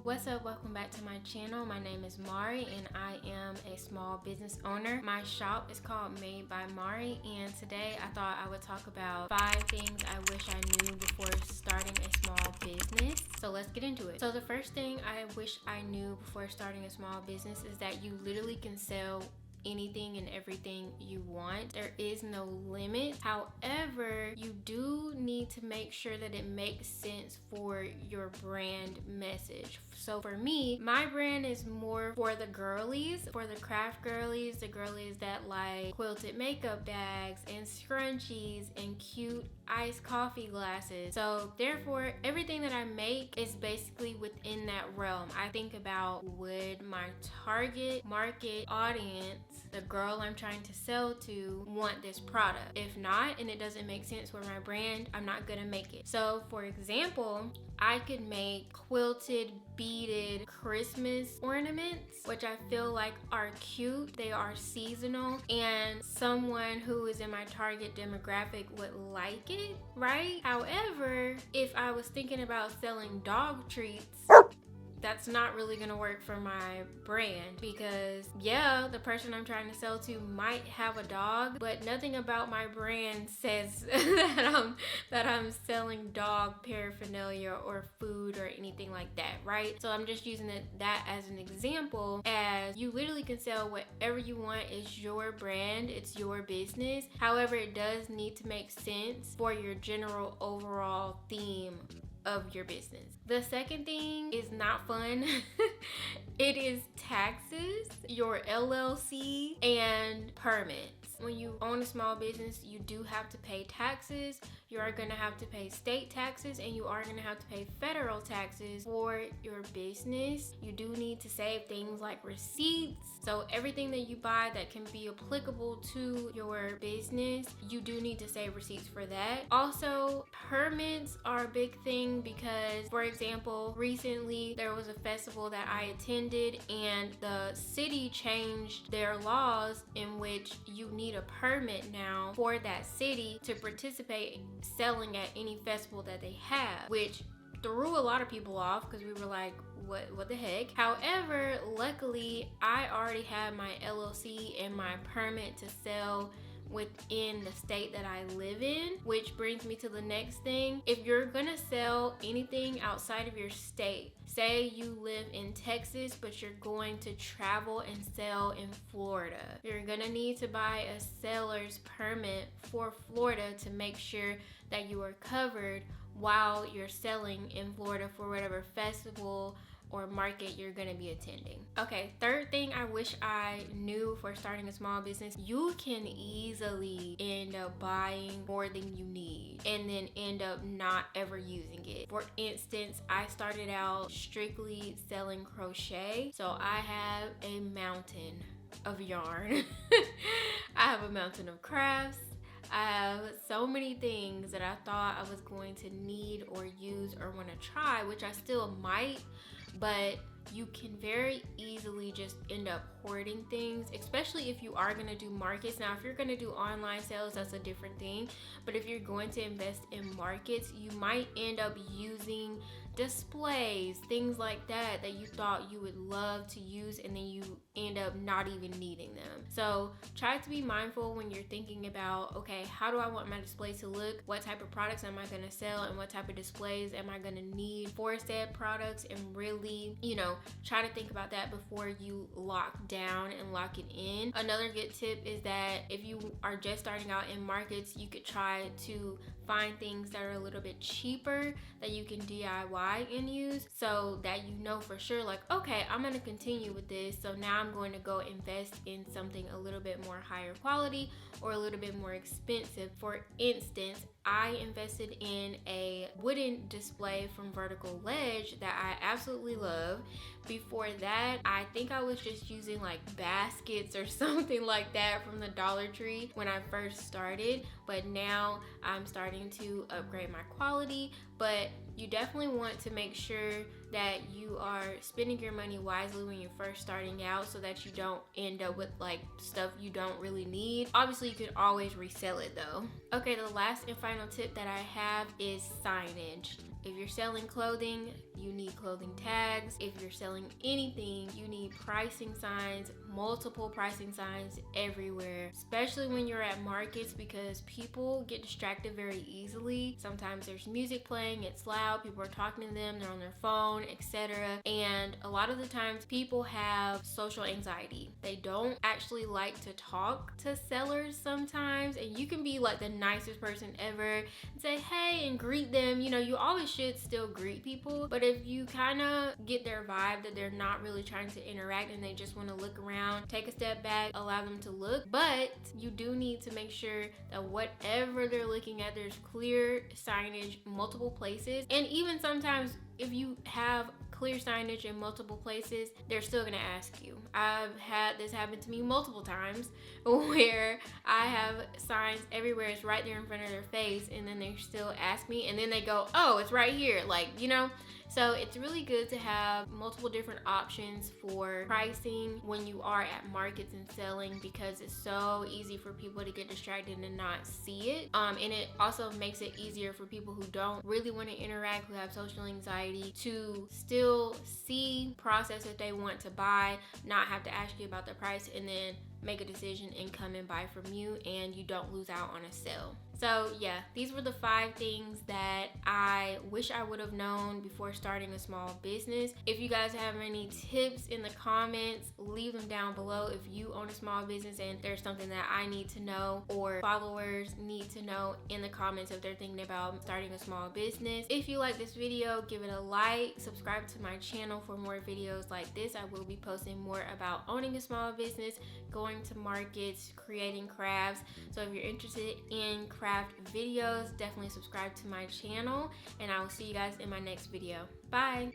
What's up? Welcome back to my channel. My name is Mari and I am a small business owner. My shop is called Made by Mari, and today I thought I would talk about 5 things I wish I knew before starting a small business. So let's get into it. So the first thing I wish I knew before starting a small business is that you literally can sell anything and everything you want. There is no limit. However, you do need to make sure that it makes sense for your brand message. So for me, my brand is more for the girlies, for the craft girlies, the girlies that like quilted makeup bags and scrunchies and cute iced coffee glasses. So therefore, everything that I make is basically within that realm. I think about, would my target market audience, the girl I'm trying to sell to, want this product? If not, and it doesn't make sense for my brand, I'm not gonna make it. So for example, I could make quilted beaded Christmas ornaments, which I feel like are cute. They are seasonal and someone who is in my target demographic would like it, right? However, if I was thinking about selling dog treats, that's not really gonna work for my brand, because yeah, the person I'm trying to sell to might have a dog, but nothing about my brand says that I'm selling dog paraphernalia or food or anything like that, right? So I'm just using that as an example, as you literally can sell whatever you want. It's your brand, it's your business. However, it does need to make sense for your general overall theme of your business. The second thing is not fun. It is taxes, your LLC, and permits. When you own a small business, you do have to pay taxes. You are gonna have to pay state taxes, and you are gonna have to pay federal taxes for your business. You do need to save things like receipts. So everything that you buy that can be applicable to your business, you do need to save receipts for that. Also, permits are a big thing because, for example, recently there was a festival that I attended and the city changed their laws in which you need a permit now for that city to participate selling at any festival that they have, which threw a lot of people off because we were like, what the heck? However, luckily I already had my LLC and my permit to sell within the state that I live in, which brings me to the next thing. If you're gonna sell anything outside of your state, say you live in Texas but you're going to travel and sell in Florida, you're gonna need to buy a seller's permit for Florida to make sure that you are covered while you're selling in Florida for whatever festival or market you're gonna be attending. Okay, third thing I wish I knew for starting a small business: you can easily end up buying more than you need and then end up not ever using it. For instance, I started out strictly selling crochet, so I have a mountain of yarn. I have a mountain of crafts. I have so many things that I thought I was going to need or use or want to try, which I still might, but you can very easily just end up hoarding things, especially if you are going to do markets. Now, if you're going to do online sales, that's a different thing, but if you're going to invest in markets, you might end up using displays, things like that you thought you would love to use, and then you end up not even needing them. So try to be mindful when you're thinking about, okay, how do I want my display to look? What type of products am I going to sell, and what type of displays am I going to need for said products? And really, try to think about that before you lock down and lock it in. Another good tip is that if you are just starting out in markets, you could try to find things that are a little bit cheaper that you can DIY and use, so that you know for sure, like, okay, I'm going to continue with this, so now I'm going to go invest in something a little bit more higher quality or a little bit more expensive. For instance, I invested in a wooden display from Vertical Ledge that I absolutely love. Before that, I think I was just using like baskets or something like that from the Dollar Tree when I first started, but now I'm starting to upgrade my quality. But you definitely want to make sure that you are spending your money wisely when you're first starting out so that you don't end up with like stuff you don't really need. Obviously, you can always resell it though. Okay, the last and final tip that I have is signage. If you're selling clothing, you need clothing tags. If you're selling anything, you need pricing signs, multiple pricing signs everywhere, especially when you're at markets, because people get distracted very easily. Sometimes there's music playing, it's loud, people are talking to them, they're on their phone, etc. And a lot of the times people have social anxiety. They don't actually like to talk to sellers sometimes, and you can be like the nicest person ever and say hey and greet them. You know, you always should still greet people, but if you kind of get their vibe that they're not really trying to interact and they just want to look around, take a step back, allow them to look. But you do need to make sure that whatever they're looking at, there's clear signage multiple places. And even sometimes if you have clear signage in multiple places, they're still gonna ask you. I've had this happen to me multiple times where I have signs everywhere, it's right there in front of their face, and then they still ask me, and then they go, oh, it's right here, like, you know. So it's really good to have multiple different options for pricing when you are at markets and selling, because it's so easy for people to get distracted and not see it. And it also makes it easier for people who don't really want to interact, who have social anxiety, to still see process that they want to buy, not have to ask you about the price, and then make a decision and come and buy from you, and you don't lose out on a sale. So yeah, these were the 5 things that I wish I would have known before starting a small business. If you guys have any tips in the comments, leave them down below. If you own a small business and there's something that I need to know or followers need to know in the comments if they're thinking about starting a small business. If you like this video, give it a like, subscribe to my channel for more videos like this. I will be posting more about owning a small business, going to markets, creating crafts. So if you're interested in craft videos, definitely subscribe to my channel, and I will see you guys in my next video. Bye.